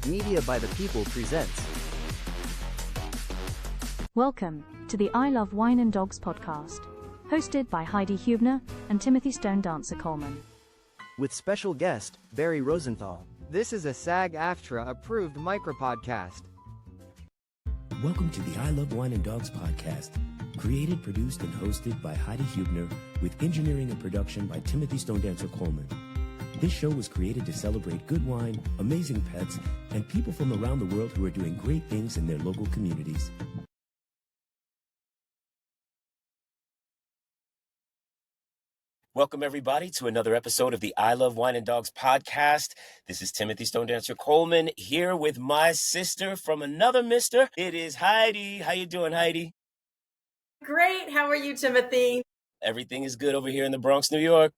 Media by the People presents. Welcome to the I Love Wine and Dogs podcast, hosted by Heidi Huebner and Timothy StoneDancer Coleman. With special guest, Barry Rosenthal. This is a SAG-AFTRA approved micropodcast. Welcome to the I Love Wine and Dogs podcast, created, produced, and hosted by Heidi Huebner, with engineering and production by Timothy StoneDancer Coleman. This show was created to celebrate good wine, amazing pets, and people from around the world who are doing great things in their local communities. Welcome, everybody, to another episode of the I Love Wine and Dogs podcast. This is Timothy StoneDancer Coleman here with my sister from another mister. It is Heidi. How you doing, Heidi? Great. How are you, Timothy? Everything is good over here in the Bronx, New York.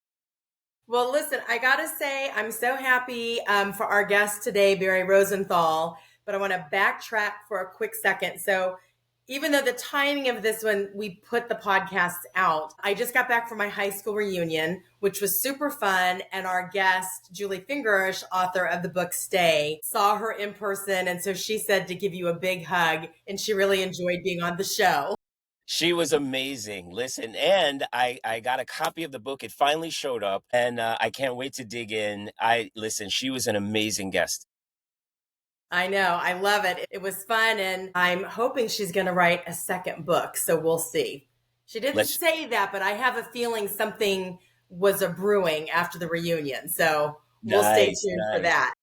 Well, listen, I got to say, I'm so happy for our guest today, Barry Rosenthal, but I want to backtrack for a quick second. So even though the timing of this when we put the podcasts out, I just got back from my high school reunion, which was super fun. And our guest, Julie Fingerish, author of the book Stay, saw her in person. And so she said to give you a big hug, and she really enjoyed being on the show. She was amazing. Listen, and I got a copy of the book. It finally showed up, and I can't wait to dig in. She was an amazing guest. I know. I love it. It was fun, and I'm hoping she's going to write a second book, so we'll see. She didn't say that, but I have a feeling something was a brewing after the reunion, so we'll stay tuned for that.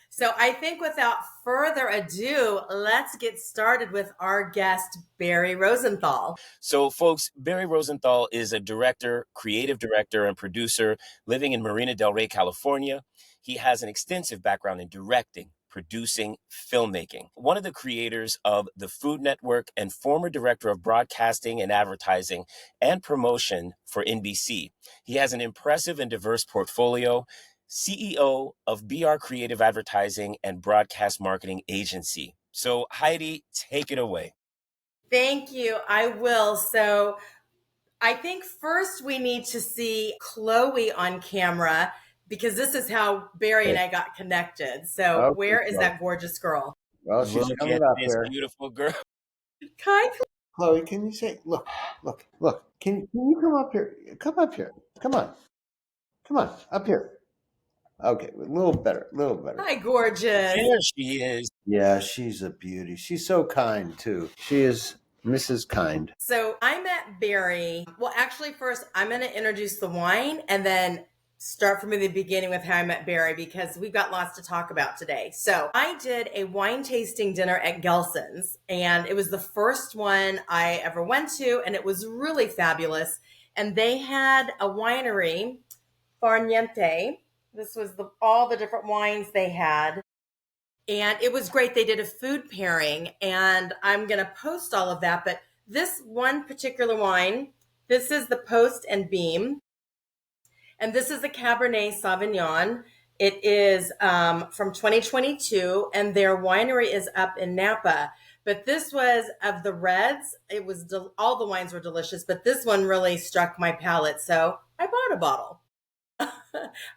So I think without further ado, let's get started with our guest, Barry Rosenthal. So, folks, Barry Rosenthal is a director, creative director, and producer living in Marina del Rey, California. He has an extensive background in directing, producing, filmmaking. One of the creators of the Food Network and former director of broadcasting and advertising and promotion for NBC. He has an impressive and diverse portfolio. CEO of BR Creative Advertising and Broadcast Marketing Agency. So, Heidi, take it away. Thank you. I will. So I think first we need to see Chloe on camera, because this is how Barry and I got connected. So where is that gorgeous girl? Well, she's coming up this there. Beautiful girl. Hi, Chloe, can you say, look, can you come up here? Come up here. Come on, up here. Okay, a little better. Hi, gorgeous. There she is. Yeah, she's a beauty. She's so kind, too. She is Mrs. Kind. So I met Barry. Well, actually, first, I'm going to introduce the wine and then start from the beginning with how I met Barry, because we've got lots to talk about today. So I did a wine tasting dinner at Gelson's, and it was the first one I ever went to, and it was really fabulous. And they had a winery, Farniente. This was all the different wines they had. And it was great. They did a food pairing, and I'm going to post all of that. But this one particular wine, this is the Post and Beam. And this is the Cabernet Sauvignon. It is from 2022, and their winery is up in Napa. But this was of the reds. It was all the wines were delicious, but this one really struck my palate. So I bought a bottle.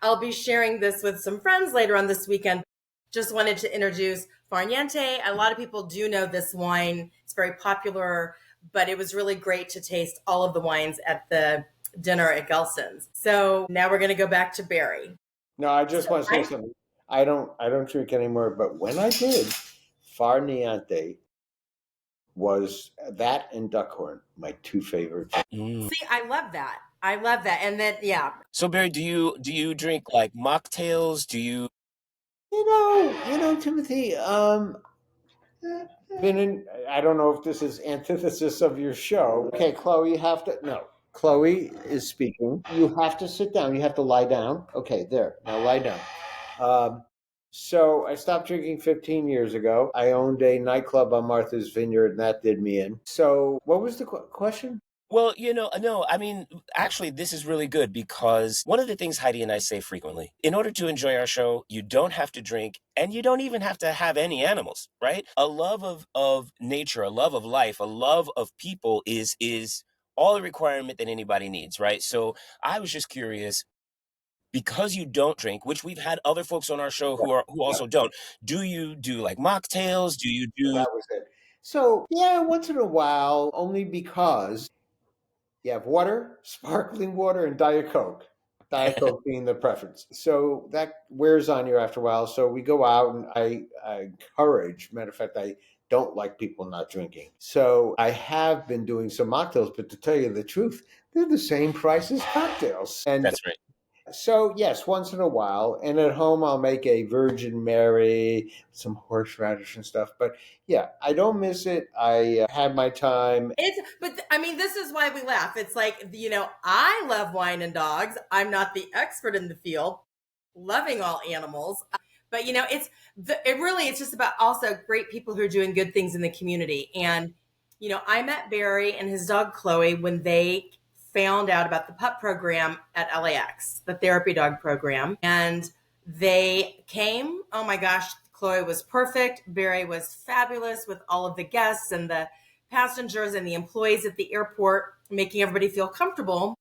I'll be sharing this with some friends later on this weekend. Just wanted to introduce Farniente. A lot of people do know this wine. It's very popular, but it was really great to taste all of the wines at the dinner at Gelson's. So now we're going to go back to Barry. No, I just want to say something. I don't drink anymore, but when I did, Farniente was that and Duckhorn, my two favorites. See, I love that. And then, yeah. So, Barry, do you drink like mocktails? Do you? You know, Timothy, been in, I don't know if this is antithesis of your show. Okay, Chloe, Chloe is speaking. You have to sit down. You have to lie down. Okay, there. Now lie down. So I stopped drinking 15 years ago. I owned a nightclub on Martha's Vineyard, and that did me in. So what was the question? Well, no, I mean, actually, this is really good, because one of the things Heidi and I say frequently, in order to enjoy our show, you don't have to drink, and you don't even have to have any animals, right? A love of nature, a love of life, a love of people is all the requirement that anybody needs, right? So I was just curious, because you don't drink, which we've had other folks on our show who also don't, do you do like mocktails? Do you do? That was it. So, yeah, once in a while, only because you have water, sparkling water, and Diet Coke. Diet Coke being the preference. So that wears on you after a while. So we go out and I encourage, matter of fact, I don't like people not drinking. So I have been doing some mocktails, but to tell you the truth, they're the same price as cocktails. And That's right. so, yes, once in a while. And at home, I'll make a Virgin Mary, some horseradish and stuff. But yeah, I don't miss it. I had my time. This is why we laugh. It's like, I love wine and dogs. I'm not the expert in the field, loving all animals. But, it's just about also great people who are doing good things in the community. And, I met Barry and his dog, Chloe, when they found out about the pup program at LAX, the therapy dog program. And they came. Oh my gosh, Chloe was perfect. Barry was fabulous with all of the guests and the passengers and the employees at the airport, making everybody feel comfortable.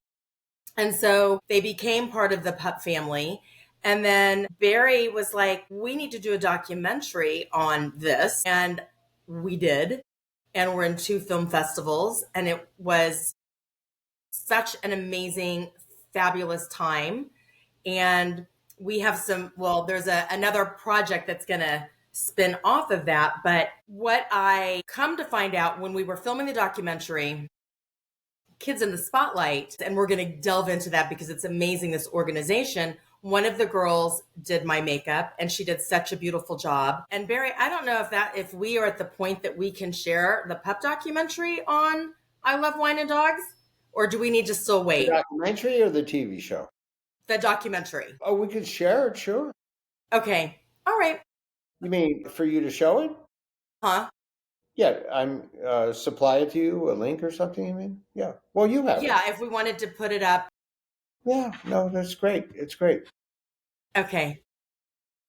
And so they became part of the pup family. And then Barry was like, we need to do a documentary on this. And we did. And we're in 2 film festivals. And it was such an amazing, fabulous time. And we have there's another project that's going to spin off of that. But what I come to find out when we were filming the documentary, Kids in the Spotlight, and we're going to delve into that because it's amazing, this organization. One of the girls did my makeup and she did such a beautiful job. And Barry, I don't know if we are at the point that we can share the pup documentary on I Love Wine and Dogs, or do we need to still wait? The documentary or the TV show? The documentary. Oh, we could share it, sure. Okay. All right. You mean for you to show it? Huh? Yeah, I'm supply it to you, a link or something, you mean? Yeah. Well, you have it. Yeah, if we wanted to put it up. Yeah, no, that's great. It's great. Okay.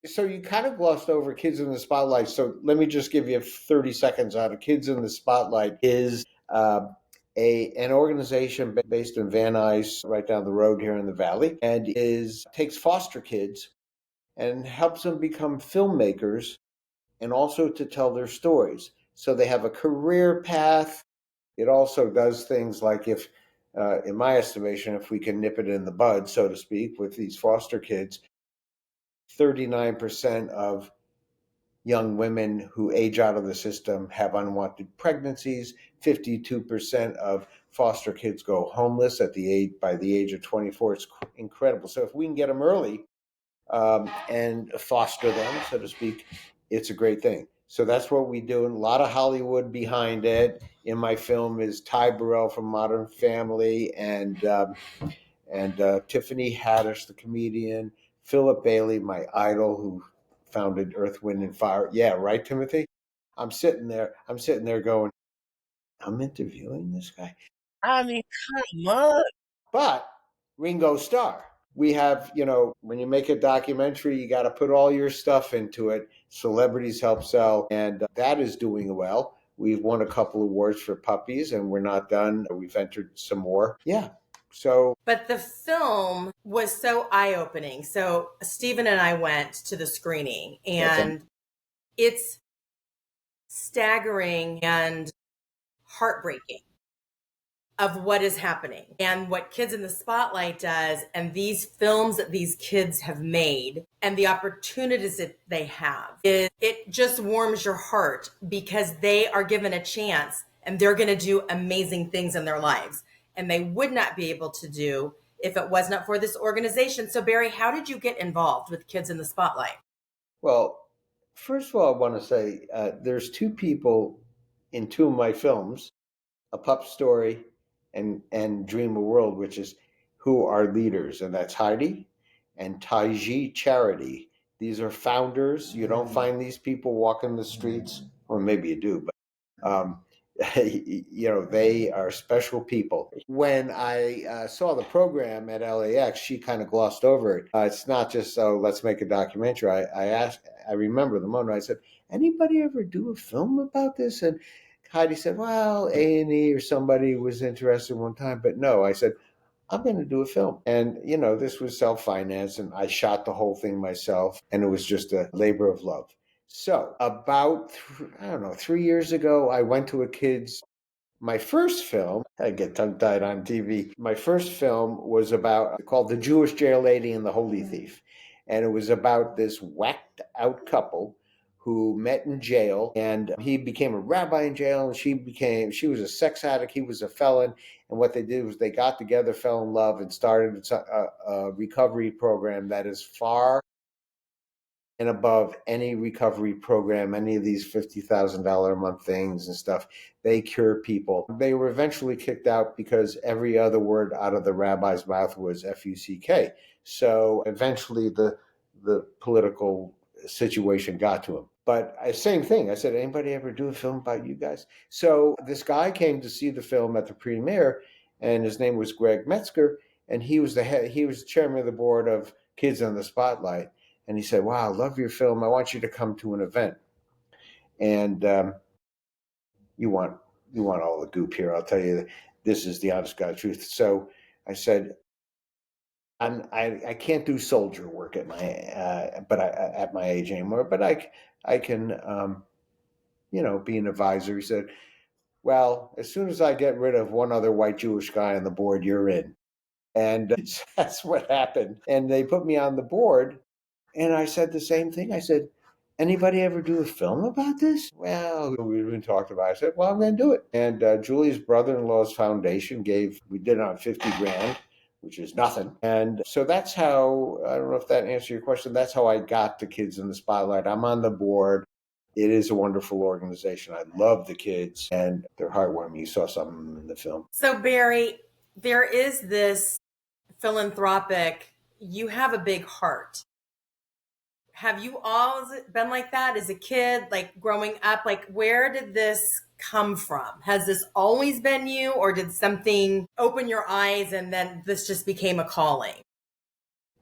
So you kind of glossed over Kids in the Spotlight. So let me just give you 30 seconds on it. Kids in the Spotlight is an organization based in Van Nuys, right down the road here in the Valley, and takes foster kids and helps them become filmmakers and also to tell their stories. So they have a career path. It also does things like in my estimation, if we can nip it in the bud, so to speak, with these foster kids, 39% of young women who age out of the system have unwanted pregnancies. 52% of foster kids go homeless by the age of 24. It's incredible. So if we can get them early and foster them, so to speak, it's a great thing. So that's what we do. A lot of Hollywood behind it. In my film is Ty Burrell from Modern Family and Tiffany Haddish, the comedian, Philip Bailey, my idol, who founded Earth, Wind, and Fire. Yeah, right, Timothy? I'm sitting there going, I'm interviewing this guy. I mean, come on. But Ringo Starr. We have, when you make a documentary, you got to put all your stuff into it. Celebrities help sell, and that is doing well. We've won a couple awards for puppies, and we're not done. We've entered some more. Yeah. So, but the film was so eye-opening. So Stephen and I went to the screening, and it's staggering and heartbreaking of what is happening and what Kids in the Spotlight does, and these films that these kids have made and the opportunities that they have. It just warms your heart because they are given a chance and they're going to do amazing things in their lives. And they would not be able to do if it was not for this organization. So Barry, how did you get involved with Kids in the Spotlight? Well, first of all, I want to say there's 2 people in 2 of my films, A Pup Story and Dream a World, which is who are leaders. And that's Heidi and Taiji Charity. These are founders. You don't find these people walking the streets, or maybe you do, but they are special people. When I saw the program at LAX, she kind of glossed over it. It's not just, let's make a documentary. I remember the moment I said, anybody ever do a film about this? And Heidi said, well, A&E or somebody was interested one time, but no. I said, I'm going to do a film. And, this was self-financed, and I shot the whole thing myself, and it was just a labor of love. So about, I don't know, 3 years ago, I went to my first film. I get tongue-tied on TV. My first film was called The Jewish Jail Lady and the Holy Thief. And it was about this whacked out couple who met in jail, and he became a rabbi in jail, and she was a sex addict, he was a felon. And what they did was they got together, fell in love, and started a recovery program that is far and above any recovery program, any of these $50,000 a month things and stuff. They cure people. They were eventually kicked out because every other word out of the rabbi's mouth was F-U-C-K. So eventually the political situation got to him. But same thing. I said, anybody ever do a film about you guys? So this guy came to see the film at the premiere, and his name was Greg Metzger, and he was the chairman of the board of Kids on the Spotlight. And he said, wow, I love your film. I want you to come to an event. And you want all the goop here. I'll tell you, this is the honest God truth. So I said, I can't do soldier work at my age anymore, but I can, be an advisor. He said, well, as soon as I get rid of one other white Jewish guy on the board, you're in. And that's what happened. And they put me on the board. And I said the same thing. I said, anybody ever do a film about this? Well, we've been talked about it. I said, well, I'm going to do it. And Julie's brother-in-law's foundation we did it on 50 grand, which is nothing. And so that's how, I don't know if that answers your question, that's how I got to Kids in the Spotlight. I'm on the board. It is a wonderful organization. I love the kids, and they're heartwarming. You saw something in the film. So Barry, there is this philanthropic, you have a big heart. Have you always been like that as a kid, like growing up? Like, where did this come from? Has this always been you, or did something open your eyes and then this just became a calling?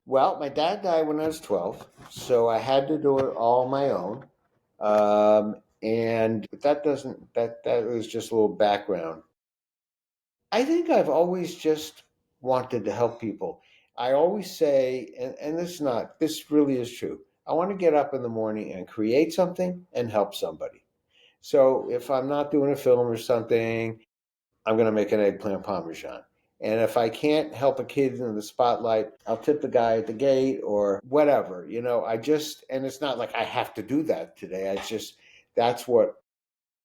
Well, my dad died when I was 12, so I had to do it all on my own. And that was just a little background. I think I've always just wanted to help people. I always say, and this really is true, I want to get up in the morning and create something and help somebody. So if I'm not doing a film or something, I'm going to make an eggplant parmesan. And if I can't help a kid in the spotlight, I'll tip the guy at the gate or whatever. And it's not like I have to do that today. That's what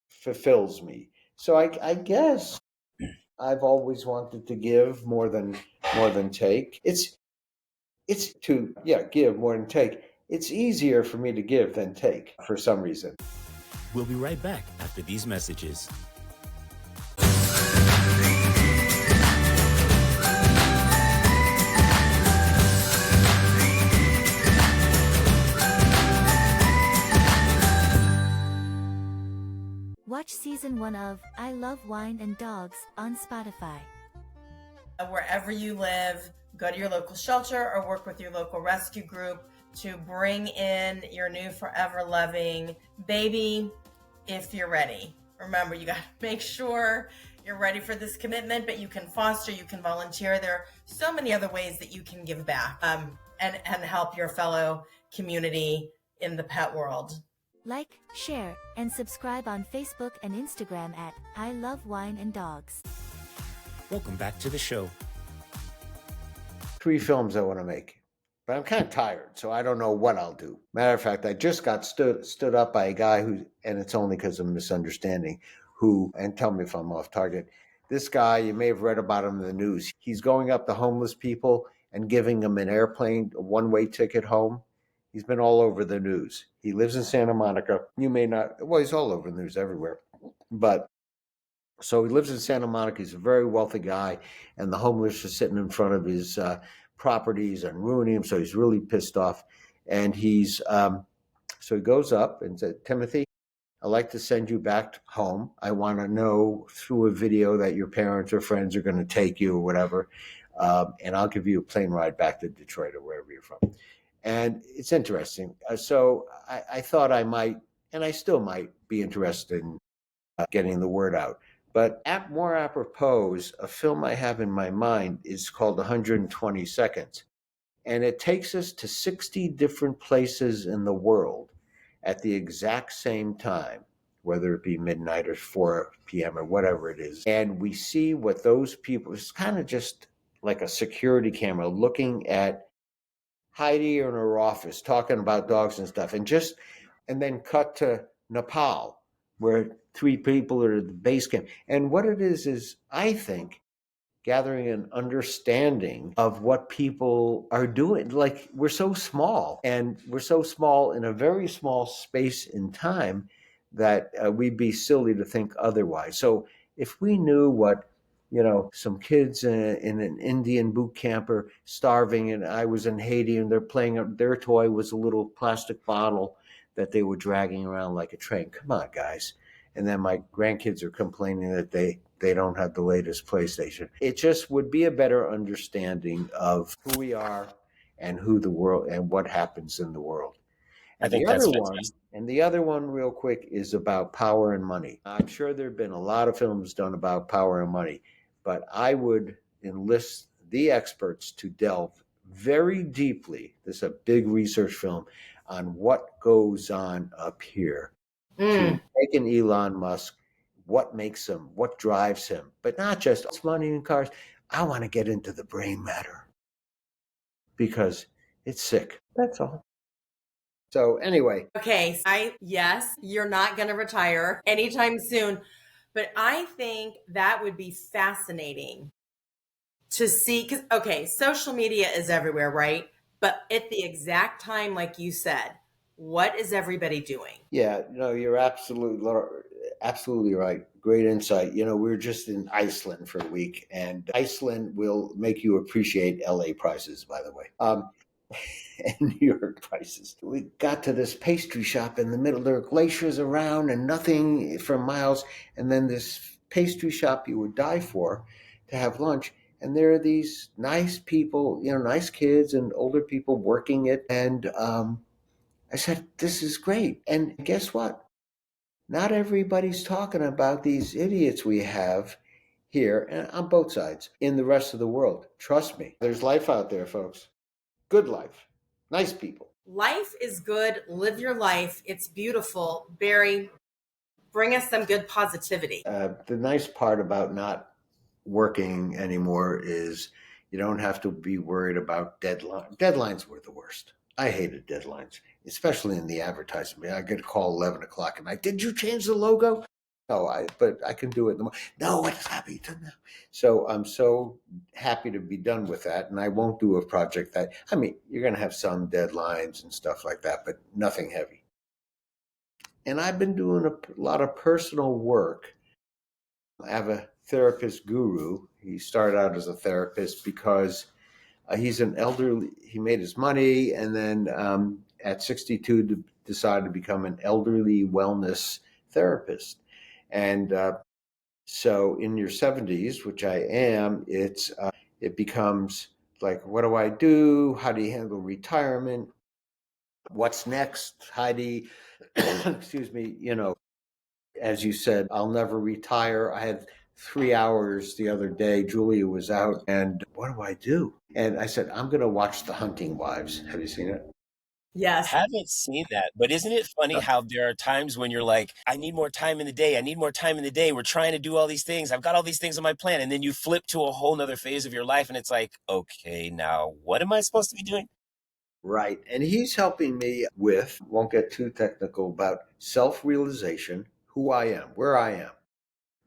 fulfills me. So I guess I've always wanted to give more than take. It's to give more than take. It's easier for me to give than take for some reason. We'll be right back after these messages. Watch season 1 of I Love Wine and Dogs on Spotify. Wherever you live, go to your local shelter or work with your local rescue group to bring in your new forever loving baby if you're ready. Remember, you got to make sure you're ready for this commitment, but you can foster, you can volunteer. There are so many other ways that you can give back and help your fellow community in the pet world. Like, share, and subscribe on Facebook and Instagram at I Love Wine and Dogs. Welcome back to the show. 3 films I want to make, but I'm kind of tired, so I don't know what I'll do. Matter of fact, I just got stood up by a guy and it's only because of misunderstanding, and tell me if I'm off target. This guy, you may have read about him in the news. He's going up to homeless people and giving them a one-way ticket home. He's been all over the news. He lives in Santa Monica. You may not, well, he's all over the news everywhere. But so he lives in Santa Monica. He's a very wealthy guy, and the homeless are sitting in front of his properties and ruining him. So he's really pissed off. And so he goes up and said, Timothy, I'd like to send you back home. I want to know through a video that your parents or friends are going to take you or whatever. And I'll give you a plane ride back to Detroit or wherever you're from. And it's interesting. So I thought I might, and I still might be interested in getting the word out. But more apropos, a film I have in my mind is called 120 Seconds. And it takes us to 60 different places in the world at the exact same time, whether it be midnight or 4 p.m. or whatever it is. And we see what those people, it's kind of just like a security camera looking at Heidi in her office talking about dogs and stuff. And then cut to Nepal, where 3 people are at the base camp. And what it is I think, gathering an understanding of what people are doing. Like, we're so small, and we're so small in a very small space in time that we'd be silly to think otherwise. So if we knew what, some kids in an Indian boot camp are starving, and I was in Haiti and they're playing, their toy was a little plastic bottle that they were dragging around like a train. Come on, guys. And then my grandkids are complaining that they don't have the latest PlayStation. It just would be a better understanding of who we are and who the world and what happens in the world. I think that's fantastic. The other one real quick is about power and money. I'm sure there have been a lot of films done about power and money, but I would enlist the experts to delve very deeply. This is a big research film on what goes on up here. To take an Elon Musk, what makes him, what drives him, but not just money and cars. I want to get into the brain matter because it's sick. That's all. So anyway. Okay, yes, you're not going to retire anytime soon, but I think that would be fascinating to see, because, okay, social media is everywhere, right? But at the exact time, like you said, what is everybody doing? Yeah, you're absolutely right. Great insight. We were just in Iceland for a week, and Iceland will make you appreciate LA prices, by the way, and New York prices. We got to this pastry shop in the middle. There are glaciers around and nothing for miles, and then this pastry shop you would die for to have lunch. And there are these nice people, nice kids and older people working it, and I said, this is great. And guess what? Not everybody's talking about these idiots we have here and on both sides in the rest of the world. Trust me, there's life out there, folks. Good life. Nice people. Life is good. Live your life. It's beautiful. Barry, bring us some good positivity. The nice part about not working anymore is you don't have to be worried about deadlines. Deadlines were the worst. I hated deadlines, especially in the advertisement. I get a call 11 o'clock at night. Did you change the logo? No, but I can do it in the morning. No, what has happened now? So I'm so happy to be done with that. And I won't do a project you're going to have some deadlines and stuff like that, but nothing heavy. And I've been doing a lot of personal work. I have a therapist guru. He started out as a therapist because he's an elderly, he made his money, and then at 62 decided to become an elderly wellness therapist. And so in your 70s, which I am, it becomes like, what do I do? How do you handle retirement? What's next, Heidi? Excuse me, as you said, I'll never retire. I had 3 hours the other day. Julia was out, and what do I do? And I said, I'm going to watch The Hunting Wives. Have you seen it? Yes. Haven't seen that, but isn't it funny how there are times when you're like, I need more time in the day. I need more time in the day. We're trying to do all these things. I've got all these things on my plan. And then you flip to a whole nother phase of your life. And it's like, okay, now what am I supposed to be doing? Right. And he's helping me with, won't get too technical, about self-realization, who I am, where I am.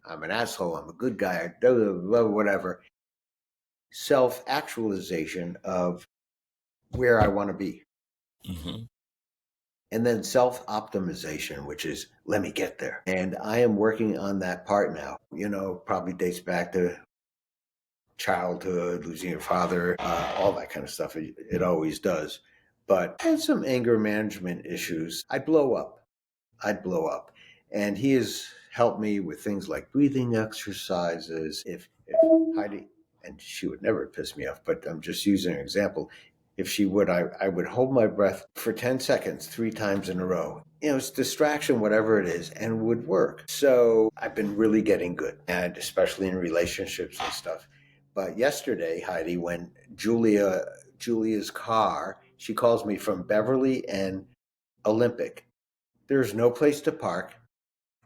I'm an asshole. I'm a good guy. Whatever. Self-actualization of where I want to be. Mm-hmm. And then self-optimization, which is, let me get there. And I am working on that part now. Probably dates back to childhood, losing your father, all that kind of stuff. It always does. But I had some anger management issues. I'd blow up. And he has helped me with things like breathing exercises. If Heidi, and she would never piss me off, but I'm just using an example. If she would, I would hold my breath for 10 seconds, 3 times in a row. it's distraction, whatever it is, and would work. So I've been really getting good, and especially in relationships and stuff. But yesterday, Heidi, when Julia's car, she calls me from Beverly and Olympic. There's no place to park.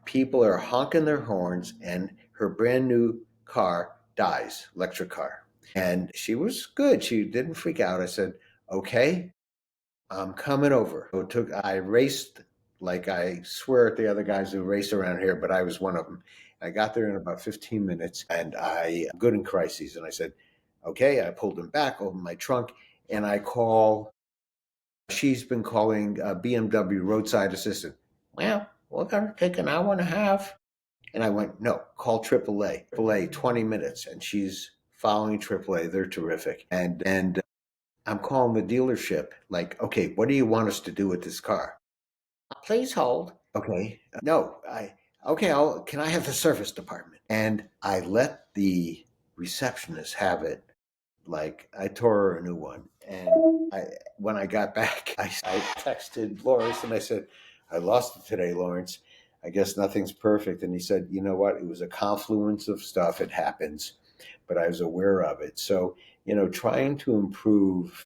People are honking their horns, and her brand new car dies, electric car. And she was good. She didn't freak out. I said, okay, I'm coming over. I raced like I swear at the other guys who race around here, but I was one of them. I got there in about 15 minutes, and I'm good in crises. And I said, okay, I pulled him back, opened my trunk, and I call. She's been calling BMW roadside assistant. Well, we're going to take an hour and a half. And I went, no, call AAA. AAA, 20 minutes. And she's following AAA. They're terrific. And I'm calling the dealership, like, okay, what do you want us to do with this car? Please hold. Okay. No, can I have the service department? And I let the receptionist have it. Like, I tore her a new one. And when I got back, I texted Lawrence and I said, I lost it today, Lawrence. I guess nothing's perfect. And he said, you know what? It was a confluence of stuff. It happens, but I was aware of it. So, trying to improve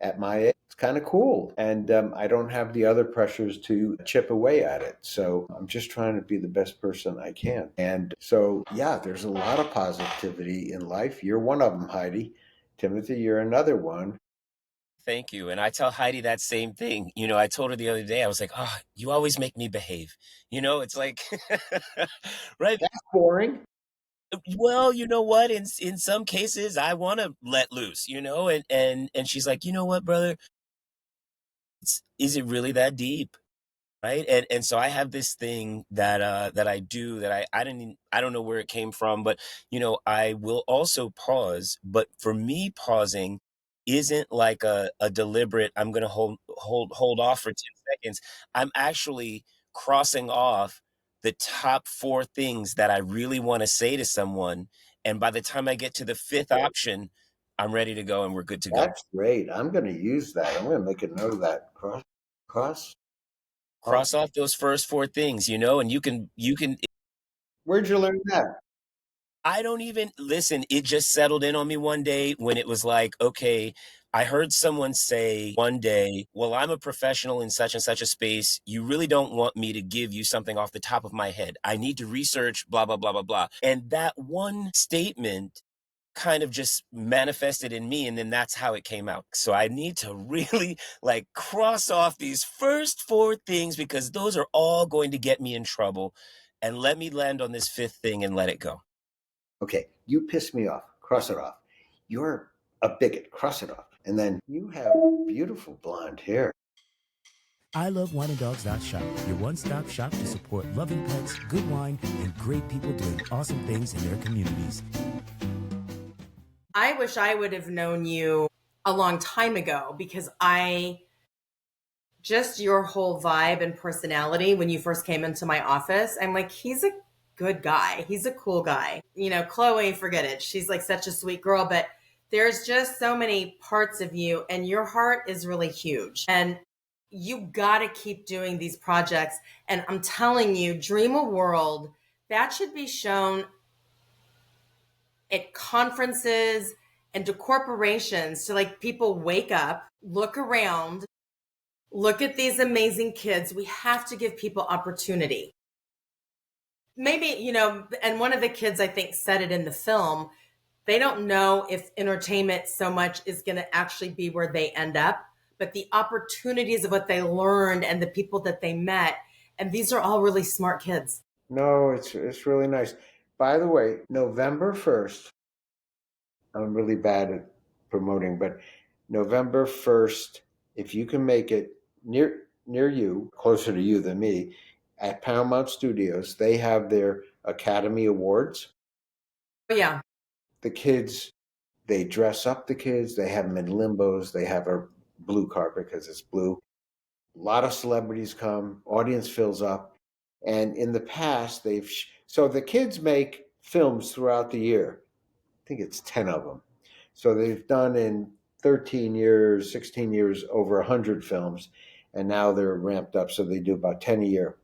at my age, it's kind of cool. And I don't have the other pressures to chip away at it. So I'm just trying to be the best person I can. And so, yeah, there's a lot of positivity in life. You're one of them, Heidi. Timothy, you're another one. Thank you. And I tell Heidi that same thing. I told her the other day, I was like, oh, you always make me behave. It's like, right? That's boring. Well, you know what? In some cases, I want to let loose, and she's like, you know what, brother? Is it really that deep? Right. And so I have this thing that I do that I don't know where it came from, but I will also pause. But for me, pausing isn't like a deliberate, I'm gonna hold off for 10 seconds. I'm actually crossing off the top four things that I really want to say to someone. And by the time I get to the fifth option, I'm ready to go and we're good to go. That's great. I'm gonna use that. I'm gonna make a note of that. Cross off those first four things, and you can. Where'd you learn that? I don't even listen. It just settled in on me one day when it was like, okay, I heard someone say one day, well, I'm a professional in such and such a space. You really don't want me to give you something off the top of my head. I need to research, blah, blah, blah, blah, blah. And that one statement kind of just manifested in me, and then that's how it came out. So I need to really cross off these first four things because those are all going to get me in trouble, and let me land on this fifth thing and let it go. Okay, you piss me off. Cross it off. You're a bigot. Cross it off. And then you have beautiful blonde hair. ILoveWineandDogs.shop, your one-stop shop to support loving pets, good wine, and great people doing awesome things in their communities. I wish I would have known you a long time ago because just your whole vibe and personality when you first came into my office, I'm like, he's a good guy. He's a cool guy. Chloe, forget it. She's like such a sweet girl, but there's just so many parts of you and your heart is really huge. And you got to keep doing these projects. And I'm telling you, dream a world that should be shown at conferences and to corporations to people wake up, look around, look at these amazing kids. We have to give people opportunity. Maybe, and one of the kids, I think, said it in the film, they don't know if entertainment so much is going to actually be where they end up, but the opportunities of what they learned and the people that they met. And these are all really smart kids. No, it's really nice. By the way, November 1st, I'm really bad at promoting, but November 1st, if you can make it near you, closer to you than me, at Paramount Studios, they have their Academy Awards. Oh, yeah. The kids, they dress up the kids, they have them in limbos, they have a blue carpet because it's blue. A lot of celebrities come, audience fills up. And in the past, so the kids make films throughout the year. I think it's 10 of them. So they've done in 13 years, 16 years, over 100 films. and now they're ramped up, so they do about 10 a year.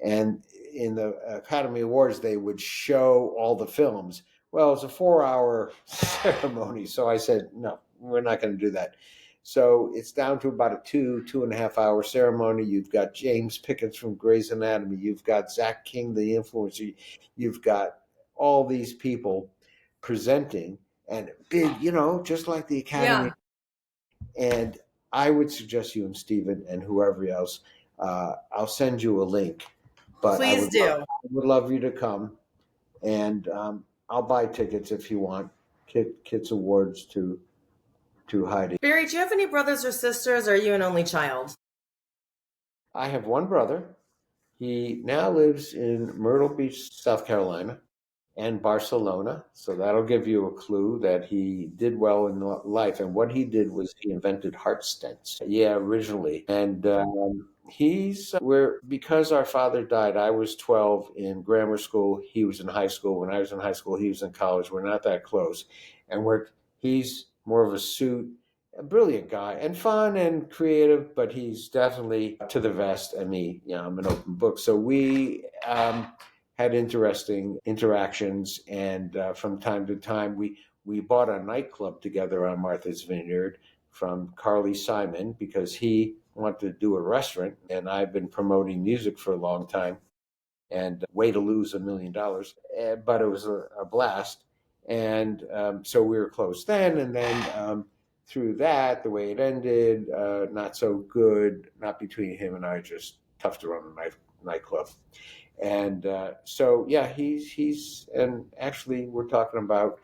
And in the Academy Awards, they would show all the films. Well, it's a 4-hour ceremony, so I said, no, we're not going to do that. So it's down to about a 2.5 hour ceremony. You've got James Pickens from Grey's Anatomy. You've got Zach King, the influencer. You've got all these people presenting, and big, just like the Academy. Yeah. And I would suggest you and Stephen and whoever else, I'll send you a link. But Please do. I would love you to come, and I'll buy tickets if you want. Kit's awards to Heidi. Barry, do you have any brothers or sisters, or are you an only child? I have one brother. He now lives in Myrtle Beach, South Carolina, and Barcelona. So that'll give you a clue that he did well in life. And what he did was he invented heart stents. Yeah, originally. And because our father died, I was 12 in grammar school. He was in high school. When I was in high school, he was in college. We're not that close. And he's more of a suit, a brilliant guy, and fun and creative, but he's definitely to the vest. And me, I'm an open book. So we had interesting interactions, and from time to time, we bought a nightclub together on Martha's Vineyard from Carly Simon because he wanted to do a restaurant, and I've been promoting music for a long time, and way to lose $1 million, but it was a blast. And so we were close then, and then through that, the way it ended, not so good, not between him and I, just tough to run a nightclub. And so, yeah, he's, and actually we're talking about,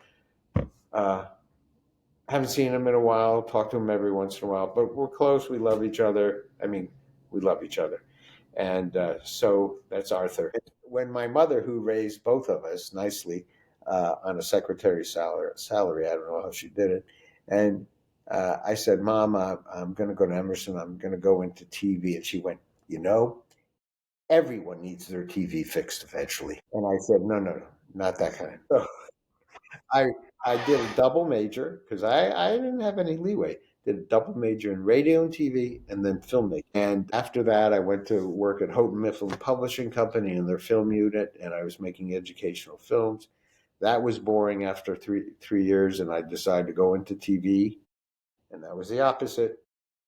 haven't seen him in a while, talk to him every once in a while, but we're close. We love each other. I mean, we love each other. And so that's Arthur. When my mother, who raised both of us nicely on a secretary's salary, I don't know how she did it. And I said, Mom, I'm going to go to Emerson. I'm going to go into TV. And she went, everyone needs their TV fixed eventually. And I said, no, not that kind. So I did a double major because I didn't have any leeway. Did a double major in radio and TV and then filmmaking. And after that, I went to work at Houghton Mifflin Publishing Company in their film unit, and I was making educational films. That was boring after three years, and I decided to go into TV, and that was the opposite.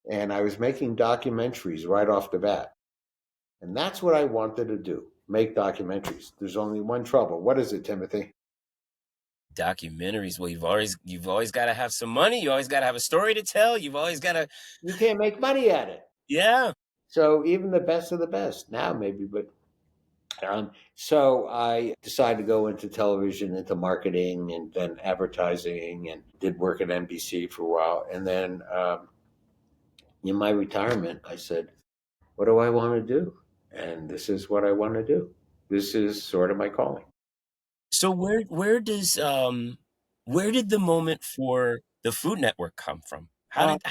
And I was making documentaries right off the bat. And that's what I wanted to do, make documentaries. There's only one trouble. What is it, Timothy? Documentaries. Well, you've always got to have some money. You always got to have a story to tell. You've always got to. You can't make money at it. Yeah. So even the best of the best now, maybe, but so I decided to go into television, into marketing, and then advertising, and did work at NBC for a while. And then in my retirement, I said, "What do I want to do?" And this is what I want to do. This is sort of my calling. So where did the moment for the Food Network come from? How did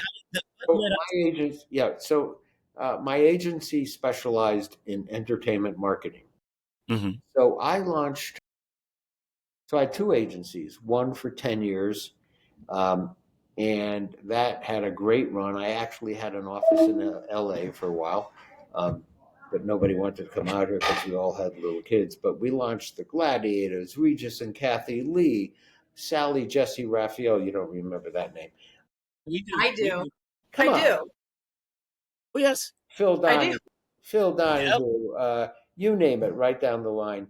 my agency specialized in entertainment marketing. Mm-hmm. So I had two agencies, one for 10 years, and that had a great run. I actually had an office in LA for a while, but nobody wanted to come out here because we all had little kids. But we launched the Gladiators, Regis and Kathy Lee, Sally Jesse Raphael. You don't remember that name? We do. I do. Come on. Do. Oh, yes. Phil Donahue, Yep. You name it, right down the line.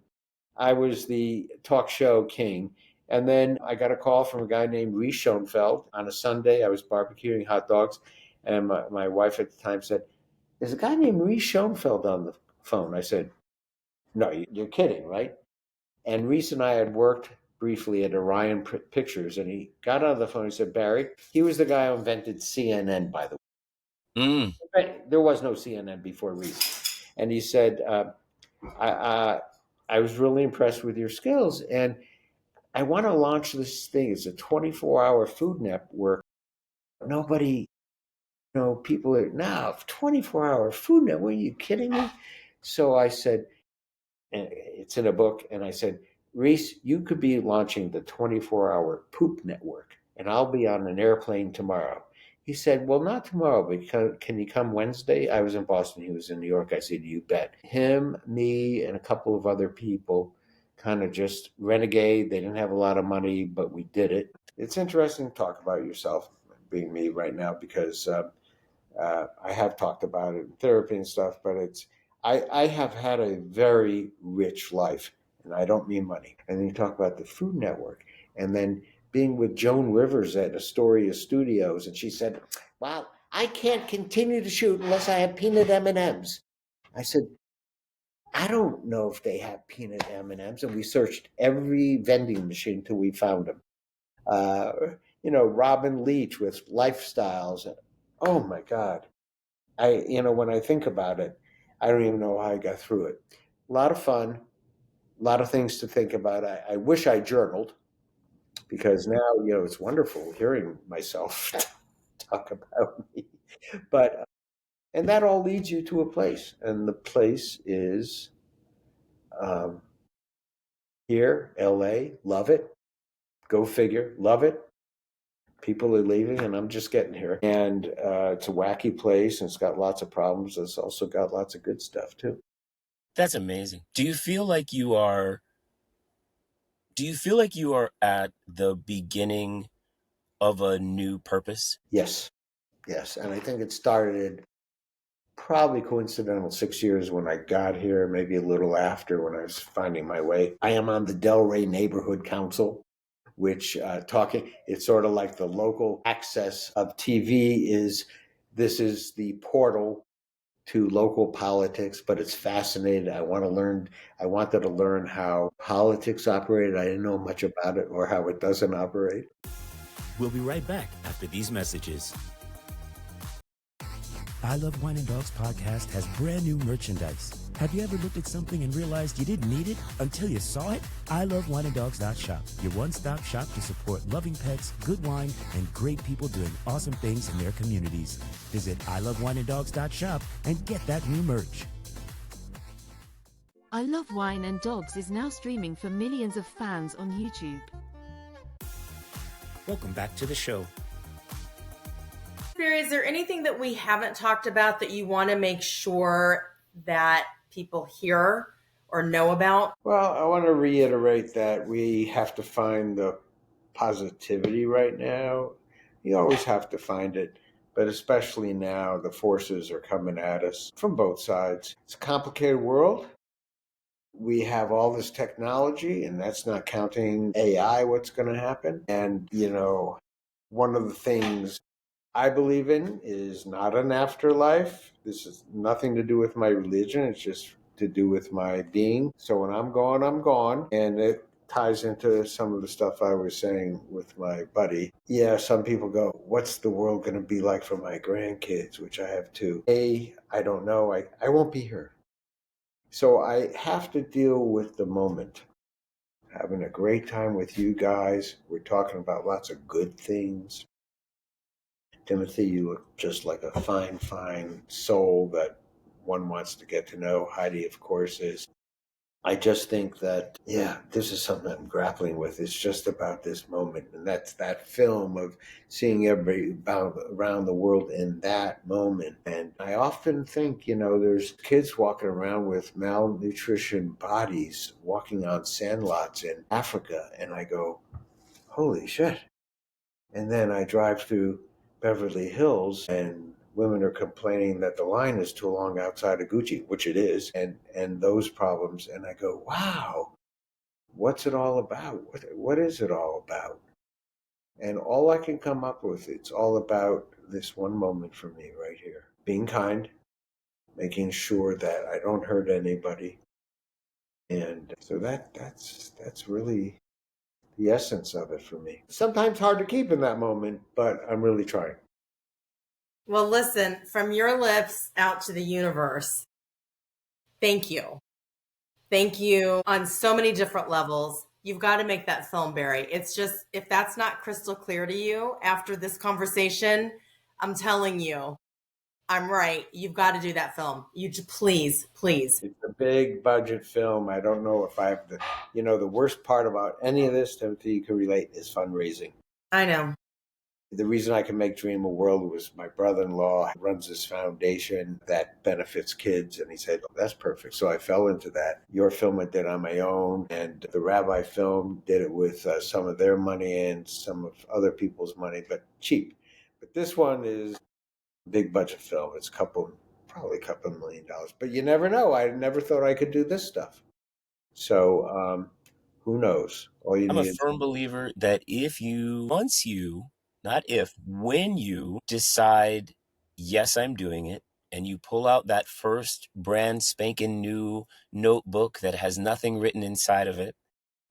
I was the talk show king. And then I got a call from a guy named Reese Schoenfeld on a Sunday. I was barbecuing hot dogs. And my wife at the time said, "There's a guy named Reese Schoenfeld on the phone." I said, "No, you're kidding, right?" And Reese and I had worked briefly at Orion Pictures. And he got on the phone and said, "Barry," he was the guy who invented CNN, by the way. Mm. There was no CNN before Reese. And he said, I was really impressed with your skills, and I want to launch this thing. It's a 24-hour food network. Nobody, people are, now 24-hour food network. Are you kidding me? So I said, and it's in a book, and I said, "Reese, you could be launching the 24-hour poop network, and I'll be on an airplane tomorrow." He said, well, not tomorrow, but can you come Wednesday? I was in Boston. He was in New York. I said, you bet. Him, me, and a couple of other people kind of just renegade. They didn't have a lot of money, but we did it. It's interesting to talk about yourself, being me right now, because I have talked about it in therapy and stuff, but I have had a very rich life, and I don't mean money. And then you talk about the Food Network, and then being with Joan Rivers at Astoria Studios, and she said, "Wow, I can't continue to shoot unless I have peanut M&Ms." I said, "I don't know if they have peanut M&Ms," and we searched every vending machine till we found them. Uh, Robin Leach with Lifestyles, and oh my God, when I think about it, I don't even know how I got through it. A lot of fun, a lot of things to think about. I wish I journaled, because now, it's wonderful hearing myself talk about me. But, and that all leads you to a place. And the place is um, here, LA, love it. Go figure, love it. People are leaving, and I'm just getting here. And it's a wacky place, and it's got lots of problems. It's also got lots of good stuff, too. That's amazing. Do you feel like you are at the beginning of a new purpose? Yes. And I think it started probably coincidental 6 years when I got here, maybe a little after, when I was finding my way. I am on the Delray Neighborhood Council, which it's sort of like the local access of TV. This is the portal to local politics, but it's fascinating. I wanted to learn how politics operated. I didn't know much about it, or how it doesn't operate. We'll be right back after these messages. I Love Wine and Dogs podcast has brand new merchandise. Have you ever looked at something and realized you didn't need it until you saw it? ILoveWineandDogs.shop, your one-stop shop to support loving pets, good wine, and great people doing awesome things in their communities. Visit ILoveWineandDogs.shop and get that new merch. I Love Wine and Dogs is now streaming for millions of fans on YouTube. Welcome back to the show. Barry, is there anything that we haven't talked about that you want to make sure that people hear or know about? Well, I want to reiterate that we have to find the positivity right now. You always have to find it, but especially now, the forces are coming at us from both sides. It's a complicated world. We have all this technology, and that's not counting AI, what's going to happen. And, one of the things I believe in is not an afterlife. This is nothing to do with my religion. It's just to do with my being. So when I'm gone, I'm gone. And it ties into some of the stuff I was saying with my buddy. Yeah, some people go, what's the world going to be like for my grandkids, which I have two? I don't know. I won't be here. So I have to deal with the moment. Having a great time with you guys. We're talking about lots of good things. Timothy, you look just like a fine, fine soul that one wants to get to know. Heidi, of course, is. I just think that, this is something I'm grappling with. It's just about this moment. And that's that film of seeing everybody around the world in that moment. And I often think, there's kids walking around with malnutrition bodies, walking on sandlots in Africa. And I go, holy shit. And then I drive through Beverly Hills, and women are complaining that the line is too long outside of Gucci, which it is, and those problems. And I go, wow, what's it all about? What is it all about? And all I can come up with, it's all about this one moment for me right here. Being kind, making sure that I don't hurt anybody. And so that's really the essence of it for me. Sometimes hard to keep in that moment, but I'm really trying. Well, listen, from your lips out to the universe, thank you. Thank you on so many different levels. You've got to make that film, Barry. It's just, if that's not crystal clear to you after this conversation, I'm telling you, I'm right. You've got to do that film. Please. It's a big budget film. I don't know if I have the worst part about any of this, Timothy, you can relate, is fundraising. I know. The reason I can make Dream a World was my brother-in-law runs this foundation that benefits kids. And he said, oh, that's perfect. So I fell into that. Your film I did on my own. And the Rabbi film did it with some of their money and some of other people's money, but cheap. But this one is a big budget film. It's probably a couple $1 million. But you never know. I never thought I could do this stuff. So who knows? All you I'm a need firm believer that when you decide, yes, I'm doing it, and you pull out that first brand spanking new notebook that has nothing written inside of it,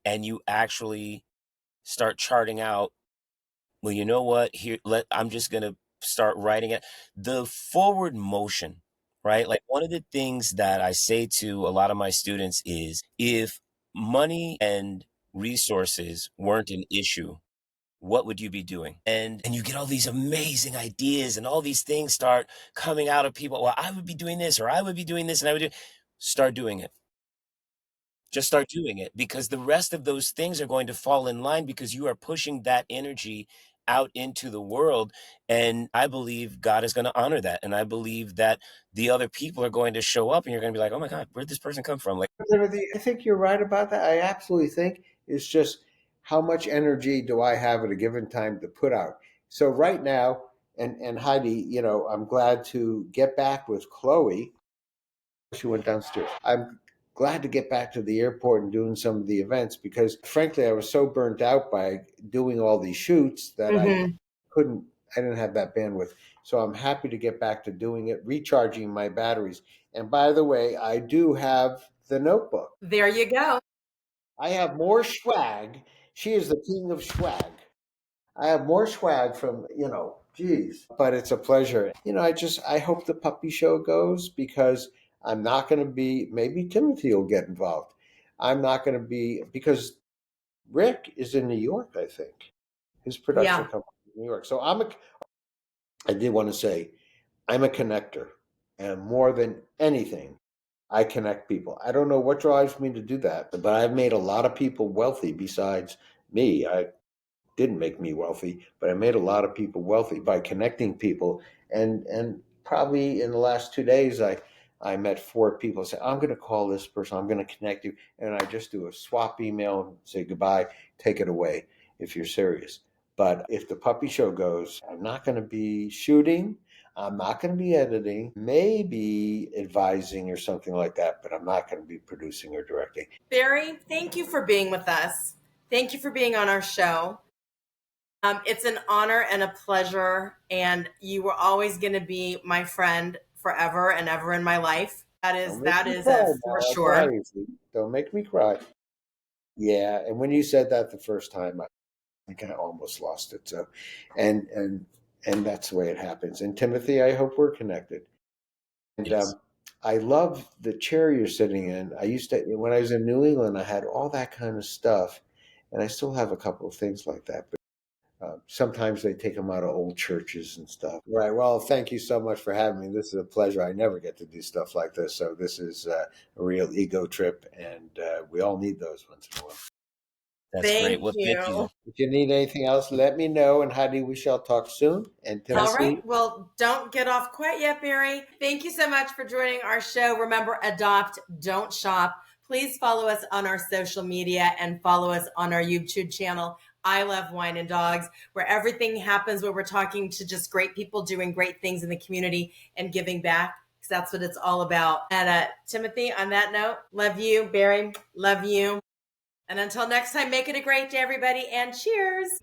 and you actually start charting out, well, you know what? I'm just going to start writing it. The forward motion, right? Like one of the things that I say to a lot of my students is if money and resources weren't an issue, what would you be doing? And you get all these amazing ideas and all these things start coming out of people. Well, I would be doing this, or I would be doing this, and I would do. Start doing it. Just start doing it, because the rest of those things are going to fall in line because you are pushing that energy out into the world. And I believe God is going to honor that. And I believe that the other people are going to show up and you're going to be like, oh my God, where'd this person come from? Like, I think you're right about that. I absolutely think it's just how much energy do I have at a given time to put out. So right now, and Heidi, I'm glad to get back with Chloe. She went downstairs. I'm glad to get back to the airport and doing some of the events because frankly, I was so burnt out by doing all these shoots that I didn't have that bandwidth. So I'm happy to get back to doing it, recharging my batteries. And by the way, I do have the notebook. There you go. I have more swag. She is the king of swag. I have more swag from, geez, but it's a pleasure. I hope the puppy show goes because I'm not going to be, maybe Timothy will get involved. I'm not going to be, because Rick is in New York, I think. His production company is in New York. So I did want to say, I'm a connector. And more than anything, I connect people. I don't know what drives me to do that, but I've made a lot of people wealthy besides me. I didn't make me wealthy, but I made a lot of people wealthy by connecting people. And probably in the last 2 days, I met 4 people. Say, I'm going to call this person. I'm going to connect you, and I just do a swap email and say goodbye. Take it away if you're serious. But if the puppy show goes, I'm not going to be shooting. I'm not going to be editing, maybe advising or something like that, but I'm not going to be producing or directing. Barry, thank you for being with us. Thank you for being on our show. It's an honor and a pleasure, and you were always going to be my friend forever and ever in my life. That is for sure. Don't make me cry. Yeah, and when you said that the first time, I think I almost lost it. So, and that's the way it happens. And Timothy, I hope we're connected. And yes. I love the chair you're sitting in. I used to, when I was in New England, I had all that kind of stuff, and I still have a couple of things like that. But sometimes they take them out of old churches and stuff. Right. Well, thank you so much for having me. This is a pleasure. I never get to do stuff like this. So this is a real ego trip, and we all need those once in a while. That's great. Well, thank you. If you need anything else, let me know. And Heidi, we shall talk soon. And Timothy. All right. Well, don't get off quite yet, Barry. Thank you so much for joining our show. Remember, adopt, don't shop. Please follow us on our social media and follow us on our YouTube channel, I Love Wine and Dogs, where everything happens, where we're talking to just great people doing great things in the community and giving back, because that's what it's all about. And Timothy, on that note, love you. Barry, love you. And until next time, make it a great day, everybody, and cheers.